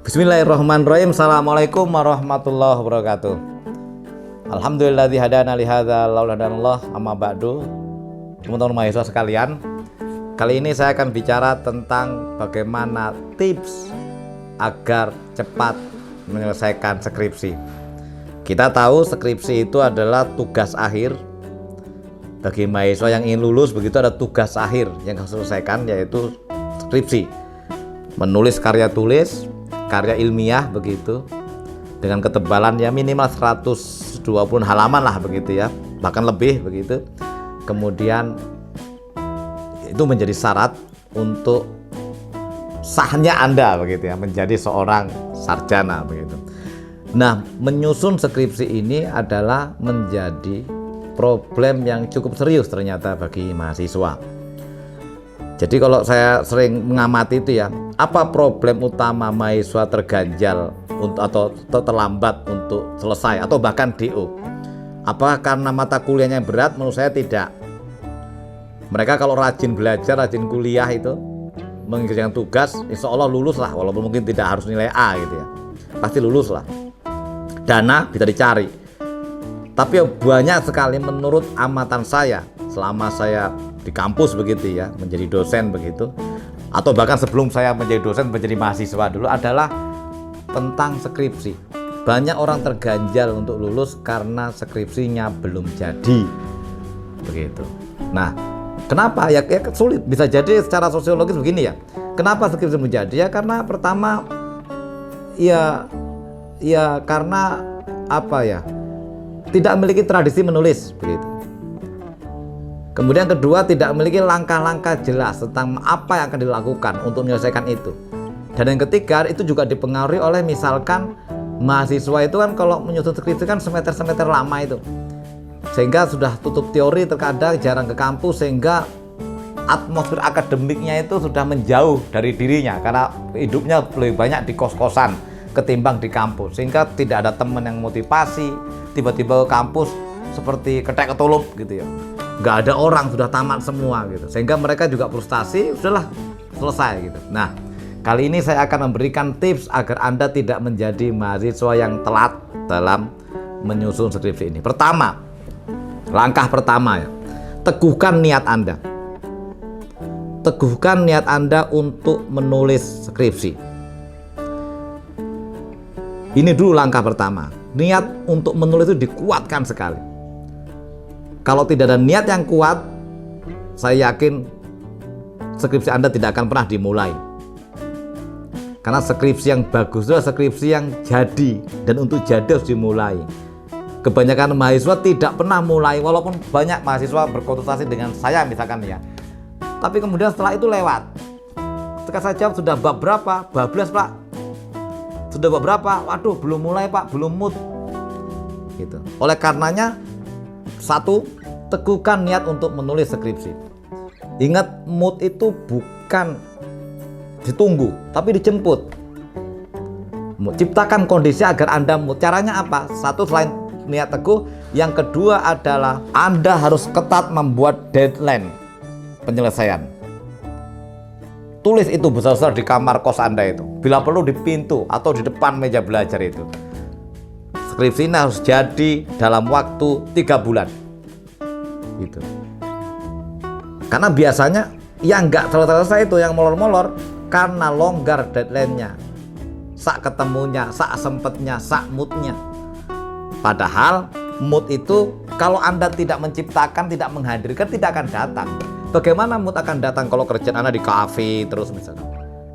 Bismillahirrahmanirrahim. Assalamualaikum warahmatullahi wabarakatuh. Alhamdulilladzi hadana li hadzal laula hadanallah amma ba'du. Teman-teman mahasiswa sekalian, kali ini saya akan bicara tentang bagaimana tips agar cepat menyelesaikan skripsi. Kita tahu skripsi itu adalah tugas akhir bagi mahasiswa yang ingin lulus. Begitu ada tugas akhir yang harus diselesaikan, yaitu skripsi. Menulis karya tulis, karya ilmiah begitu, dengan ketebalan ya minimal 120 halaman lah begitu ya, bahkan lebih begitu. Kemudian itu menjadi syarat untuk sahnya Anda begitu ya, menjadi seorang sarjana begitu. Nah, menyusun skripsi ini adalah menjadi problem yang cukup serius ternyata bagi mahasiswa. Jadi kalau saya sering mengamati itu ya, apa problem utama mahasiswa terganjal atau terlambat untuk selesai atau bahkan DO? Apakah karena mata kuliahnya berat? Menurut saya tidak. Mereka kalau rajin belajar, rajin kuliah itu mengerjakan tugas, insya Allah lulus lah, walaupun mungkin tidak harus nilai A gitu ya, pasti lulus lah. Dana bisa dicari. Tapi banyak sekali menurut amatan saya selama saya di kampus begitu ya, menjadi dosen begitu, atau bahkan sebelum saya menjadi dosen, menjadi mahasiswa dulu, adalah tentang skripsi. Banyak orang terganjal untuk lulus karena skripsinya belum jadi begitu. Nah, kenapa? Ya sulit. Bisa jadi secara sosiologis begini ya. Kenapa skripsi belum jadi? Ya karena pertama ya karena apa ya, tidak memiliki tradisi menulis begitu. Kemudian kedua, tidak memiliki langkah-langkah jelas tentang apa yang akan dilakukan untuk menyelesaikan itu. Dan yang ketiga, itu juga dipengaruhi oleh misalkan mahasiswa itu kan kalau menyusun skripsi kan semester-semester lama itu, sehingga sudah tutup teori, terkadang jarang ke kampus, sehingga atmosfer akademiknya itu sudah menjauh dari dirinya karena hidupnya lebih banyak di kos-kosan ketimbang di kampus, sehingga tidak ada teman yang motivasi. Tiba-tiba ke kampus seperti ketek ketulup gitu ya, nggak ada orang, sudah tamat semua gitu, sehingga mereka juga frustasi, sudahlah selesai gitu. Nah, kali ini saya akan memberikan tips agar Anda tidak menjadi mahasiswa yang telat dalam menyusun skripsi ini. Pertama, langkah pertama ya, teguhkan niat Anda. Teguhkan niat Anda untuk menulis skripsi. Ini dulu langkah pertama. Niat untuk menulis itu dikuatkan sekali. Kalau tidak ada niat yang kuat, saya yakin skripsi Anda tidak akan pernah dimulai. Karena skripsi yang bagus adalah skripsi yang jadi, dan untuk jadi harus dimulai. Kebanyakan mahasiswa tidak pernah mulai, walaupun banyak mahasiswa berkonsultasi dengan saya misalkan ya. Tapi kemudian setelah itu lewat. Ketika saya jawab, sudah bab berapa? Bab 12 Pak. Sudah bab berapa? Waduh, belum mulai Pak, belum mood. Gitu. Oleh karenanya, satu, teguhkan niat untuk menulis skripsi. Ingat, mood itu bukan ditunggu, tapi dijemput. Ciptakan kondisi agar Anda mood. Caranya apa? Satu, selain niat teguh, yang kedua adalah Anda harus ketat membuat deadline penyelesaian. Tulis itu besar-besar di kamar kos Anda itu, bila perlu di pintu atau di depan meja belajar itu. Skripsi ini harus jadi dalam waktu 3 bulan gitu. Karena biasanya yang nggak selesai itu, yang molor-molor, karena longgar deadline-nya, sak ketemunya, sak sempetnya, sak moodnya. Padahal mood itu kalau Anda tidak menciptakan, tidak menghadirkan, tidak akan datang. Bagaimana mood akan datang kalau kerjaan Anda di kafe terus misalnya?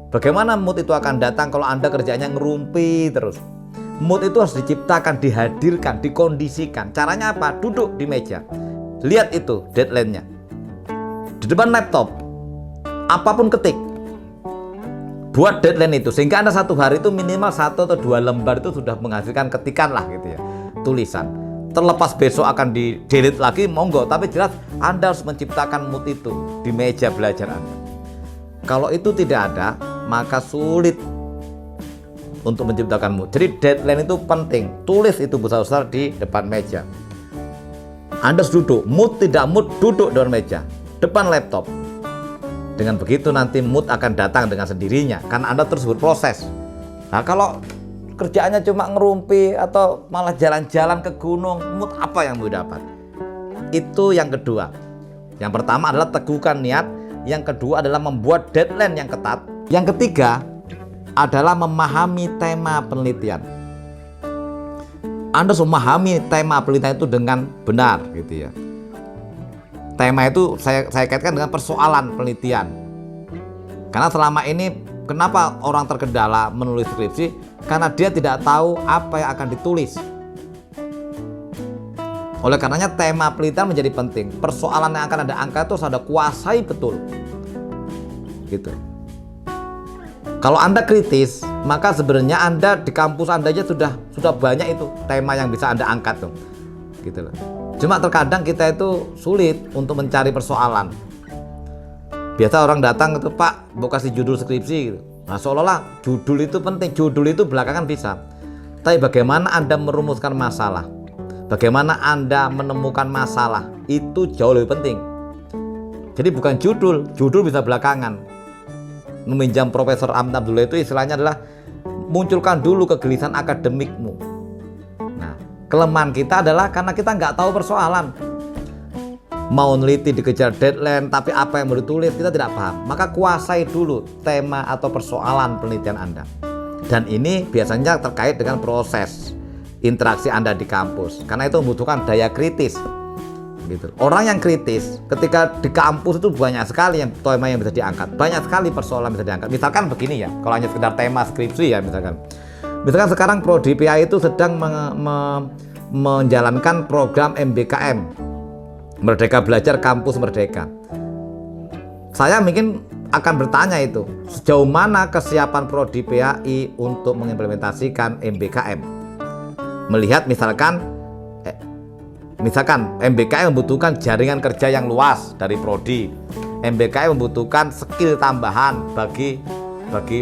Bagaimana mood itu akan datang kalau Anda kerjanya ngerumpi terus? Mood itu harus diciptakan, dihadirkan, dikondisikan. Caranya apa? Duduk di meja, lihat itu deadline-nya, di depan laptop, apapun ketik, buat deadline itu, sehingga Anda satu hari itu minimal 1 atau 2 lembar itu sudah menghasilkan ketikan lah gitu ya, tulisan. Terlepas besok akan di delete lagi, monggo, tapi jelas Anda harus menciptakan mood itu di meja belajar Anda. Kalau itu tidak ada, maka sulit untuk menciptakan mood. Jadi deadline itu penting. Tulis itu besar-besar di depan meja. Anda harus duduk, mood tidak mood, duduk depan meja, depan laptop. Dengan begitu nanti mood akan datang dengan sendirinya, karena Anda terus berproses. Nah, kalau kerjaannya cuma ngerumpi atau malah jalan-jalan ke gunung, mood apa yang mau dapat? Itu yang kedua. Yang pertama adalah teguhkan niat, yang kedua adalah membuat deadline yang ketat, yang ketiga adalah memahami tema penelitian. Anda harus memahami tema penelitian itu dengan benar gitu ya. Tema itu saya kaitkan dengan persoalan penelitian. Karena selama ini kenapa orang terkendala menulis skripsi? Karena dia tidak tahu apa yang akan ditulis. Oleh karenanya tema penelitian menjadi penting. Persoalan yang akan Anda angkat itu harus Anda kuasai betul. Gitu. Kalau Anda kritis, maka sebenarnya Anda di kampus Anda aja sudah banyak itu tema yang bisa Anda angkat tuh. Gitu loh. Cuma terkadang kita itu sulit untuk mencari persoalan. Biasa orang datang itu, Pak, mau kasih judul skripsi gitu. Nah, seolah-olah judul itu penting. Judul itu belakangan bisa. Tapi bagaimana Anda merumuskan masalah? Bagaimana Anda menemukan masalah? Itu jauh lebih penting. Jadi bukan judul bisa belakangan. Meminjam Profesor Amin Abdullah itu istilahnya adalah munculkan dulu kegelisahan akademikmu. Nah, kelemahan kita adalah karena kita nggak tahu persoalan. Mau neliti dikejar deadline, tapi apa yang mau ditulis kita tidak paham. Maka kuasai dulu tema atau persoalan penelitian Anda. Dan ini biasanya terkait dengan proses interaksi Anda di kampus. Karena itu membutuhkan daya kritis. Gitu. Orang yang kritis ketika di kampus itu banyak sekali yang tema yang bisa diangkat, banyak sekali persoalan yang bisa diangkat. Misalkan begini ya, kalau hanya sekedar tema skripsi ya, misalkan sekarang Prodi PA itu sedang menjalankan program MBKM, Merdeka Belajar Kampus Merdeka. Saya mungkin akan bertanya itu, sejauh mana kesiapan Prodi PAI untuk mengimplementasikan MBKM? Melihat misalkan MBKM membutuhkan jaringan kerja yang luas dari prodi. MBKM membutuhkan skill tambahan bagi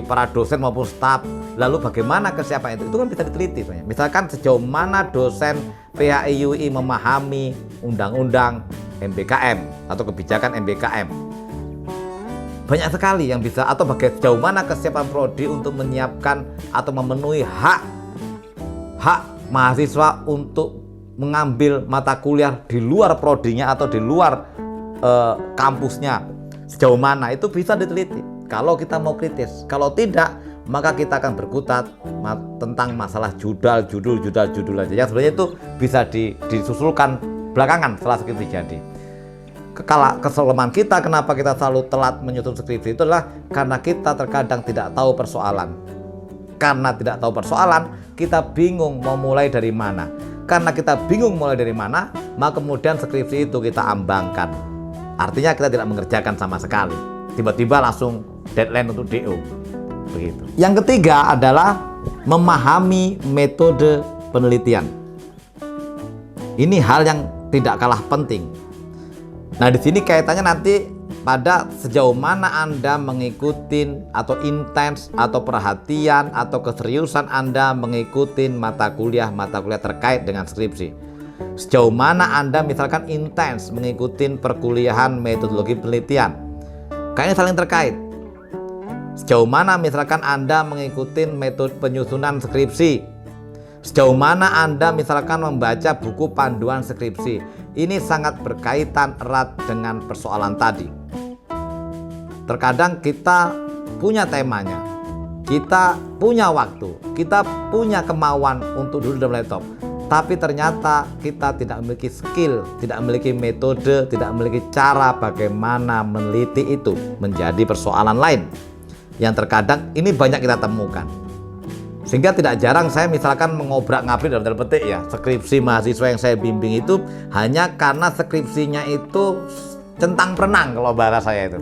para dosen maupun staf. Lalu bagaimana kesiapan itu? Itu kan bisa diteliti sebenarnya. Misalkan sejauh mana dosen PAIUI memahami undang-undang MBKM atau kebijakan MBKM. Banyak sekali yang bisa, atau sejauh mana kesiapan prodi untuk menyiapkan atau memenuhi hak mahasiswa untuk mengambil mata kuliah di luar prodinya atau di luar kampusnya. Sejauh mana itu bisa diteliti kalau kita mau kritis. Kalau tidak, maka kita akan berkutat tentang masalah judul aja. Yang sebenarnya itu bisa disusulkan belakangan setelah skripsi jadi. Kesalahan kita, kenapa kita selalu telat menyusun skripsi, itu adalah karena kita terkadang tidak tahu persoalan. Karena tidak tahu persoalan, kita bingung mau mulai dari mana. Karena kita bingung mulai dari mana, maka kemudian skripsi itu kita ambangkan. Artinya kita tidak mengerjakan sama sekali. Tiba-tiba langsung deadline untuk DO. Begitu. Yang ketiga adalah memahami metode penelitian. Ini hal yang tidak kalah penting. Nah, di sini kaitannya nanti pada sejauh mana Anda mengikuti atau intens atau perhatian atau keseriusan Anda mengikuti mata kuliah terkait dengan skripsi. Sejauh mana Anda misalkan intens mengikuti perkuliahan metodologi penelitian. Kayaknya saling terkait. Sejauh mana misalkan Anda mengikuti metode penyusunan skripsi. Sejauh mana Anda misalkan membaca buku panduan skripsi. Ini sangat berkaitan erat dengan persoalan tadi. Terkadang kita punya temanya, kita punya waktu, kita punya kemauan untuk duduk dalam laptop, tapi ternyata kita tidak memiliki skill, tidak memiliki metode, tidak memiliki cara bagaimana meneliti itu menjadi persoalan lain yang terkadang ini banyak kita temukan. Sehingga tidak jarang saya misalkan mengobrak-ngabrik dalam tanda petik ya, skripsi mahasiswa yang saya bimbing itu hanya karena skripsinya itu centang perenang kalau bahasa saya itu.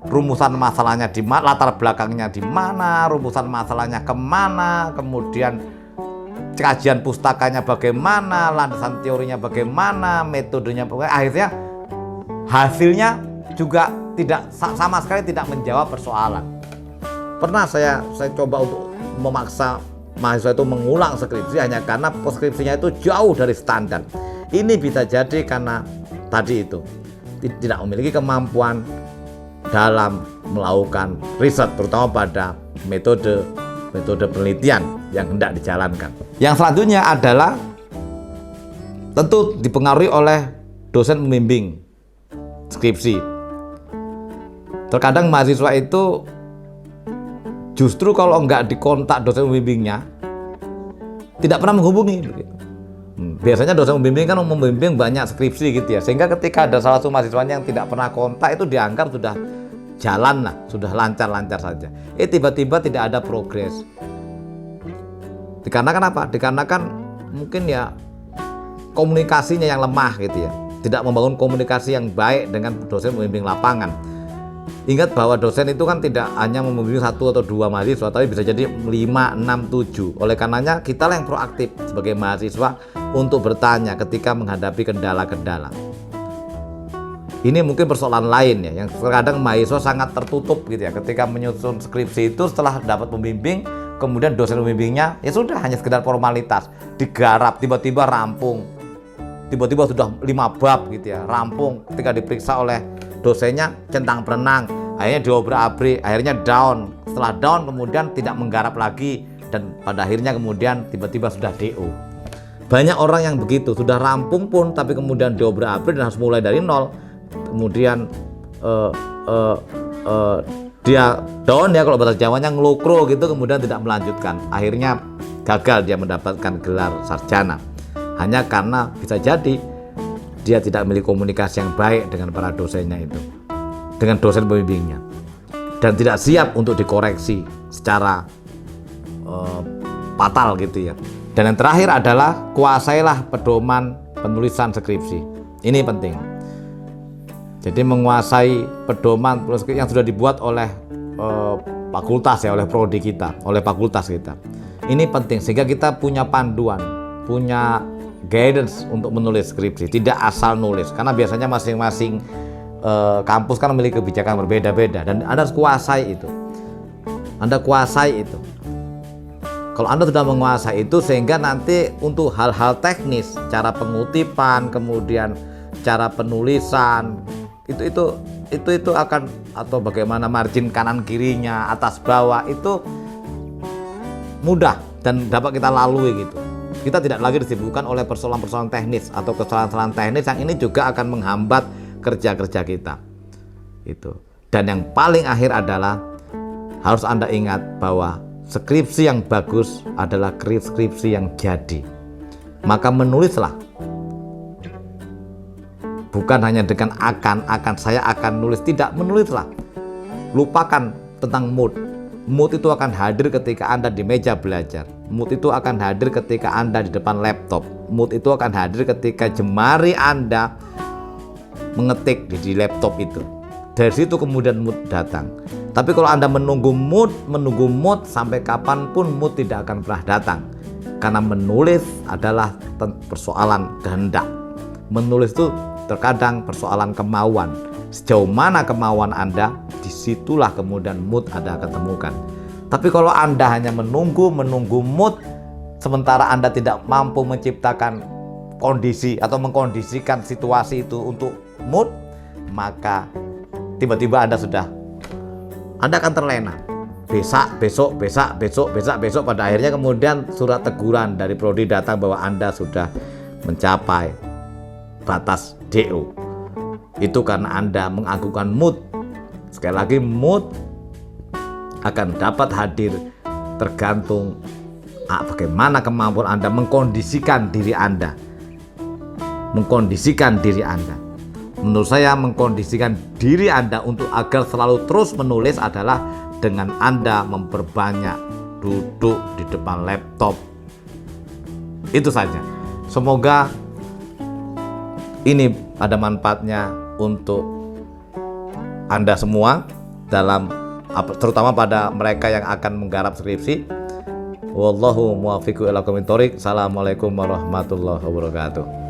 Rumusan masalahnya di mana, latar belakangnya di mana, rumusan masalahnya kemana, kemudian kajian pustakanya bagaimana, landasan teorinya bagaimana, metodenya bagaimana. Akhirnya hasilnya juga tidak sama sekali tidak menjawab persoalan. Pernah saya coba untuk memaksa mahasiswa itu mengulang skripsi hanya karena skripsinya itu jauh dari standar. Ini bisa jadi karena tadi itu tidak memiliki kemampuan dalam melakukan riset, terutama pada metode metode penelitian yang hendak dijalankan. Yang selanjutnya adalah tentu dipengaruhi oleh dosen pembimbing skripsi. Terkadang mahasiswa itu justru kalau enggak dikontak dosen pembimbingnya tidak pernah menghubungi. Biasanya dosen pembimbing kan membimbing banyak skripsi gitu ya, sehingga ketika ada salah satu mahasiswanya yang tidak pernah kontak itu dianggap sudah jalan lah, sudah lancar-lancar saja. Tiba-tiba tidak ada progres. Dikarenakan apa? Dikarenakan mungkin ya komunikasinya yang lemah gitu ya, tidak membangun komunikasi yang baik dengan dosen pembimbing lapangan. Ingat bahwa dosen itu kan tidak hanya membimbing 1 atau 2 mahasiswa, tapi bisa jadi 5, 6, 7. Oleh karenanya kita yang proaktif sebagai mahasiswa untuk bertanya ketika menghadapi kendala-kendala. Ini mungkin persoalan lain ya, yang terkadang mahasiswa sangat tertutup gitu ya, ketika menyusun skripsi itu setelah dapat pembimbing, kemudian dosen pembimbingnya ya sudah hanya sekedar formalitas, digarap, tiba-tiba rampung, tiba-tiba sudah 5 bab gitu ya, rampung. Ketika diperiksa oleh dosennya centang berenang, akhirnya diobrak-abrik, akhirnya down. Setelah down kemudian tidak menggarap lagi, dan pada akhirnya kemudian tiba-tiba sudah DO. Banyak orang yang begitu, sudah rampung pun tapi kemudian diobrak-abrik dan harus mulai dari nol. Kemudian dia down ya, kalau bahasa Jawanya ngelokro gitu, kemudian tidak melanjutkan. Akhirnya gagal dia mendapatkan gelar sarjana, hanya karena bisa jadi dia tidak memiliki komunikasi yang baik dengan para dosennya itu, dengan dosen pembimbingnya, dan tidak siap untuk dikoreksi secara fatal gitu ya. Dan yang terakhir adalah kuasailah pedoman penulisan skripsi. Ini penting. Jadi menguasai pedoman yang sudah dibuat oleh fakultas ya, oleh prodi kita, oleh fakultas kita. Ini penting sehingga kita punya panduan, punya guidance untuk menulis skripsi, tidak asal nulis, karena biasanya masing-masing kampus kan memiliki kebijakan berbeda-beda, dan Anda harus kuasai itu. Anda kuasai itu. Kalau Anda sudah menguasai itu, sehingga nanti untuk hal-hal teknis, cara pengutipan, kemudian cara penulisan, itu akan, atau bagaimana margin kanan kirinya, atas bawah, itu mudah dan dapat kita lalui gitu. Kita tidak lagi disibukkan oleh persoalan-persoalan teknis atau kesalahan-kesalahan teknis yang ini juga akan menghambat kerja-kerja kita. Itu. Dan yang paling akhir adalah harus Anda ingat bahwa skripsi yang bagus adalah skripsi yang jadi. Maka menulislah. Bukan hanya dengan akan saya akan nulis, tidak, menulislah. Lupakan tentang mood. Mood itu akan hadir ketika Anda di meja belajar. Mood itu akan hadir ketika Anda di depan laptop. Mood itu akan hadir ketika jemari Anda mengetik di laptop itu. Dari situ kemudian mood datang. Tapi kalau Anda menunggu mood sampai kapanpun mood tidak akan pernah datang. Karena menulis adalah persoalan kehendak. Menulis itu terkadang persoalan kemauan. Sejauh mana kemauan Anda, disitulah kemudian mood Anda akan temukan. Tapi kalau Anda hanya menunggu mood, sementara Anda tidak mampu menciptakan kondisi atau mengkondisikan situasi itu untuk mood, maka tiba-tiba Anda akan terlena. Besok, pada akhirnya kemudian surat teguran dari prodi datang bahwa Anda sudah mencapai batas DO. Itu karena Anda mengagukan mood. Sekali lagi, mood akan dapat hadir tergantung bagaimana kemampuan Anda mengkondisikan diri Anda. Menurut saya, mengkondisikan diri Anda untuk agar selalu terus menulis adalah dengan Anda memperbanyak duduk di depan laptop. Itu saja. Semoga ini ada manfaatnya untuk Anda semua, terutama pada mereka yang akan menggarap skripsi. Wallahu muwaffiq ila aqwamit thoriq. Assalamualaikum warahmatullahi wabarakatuh.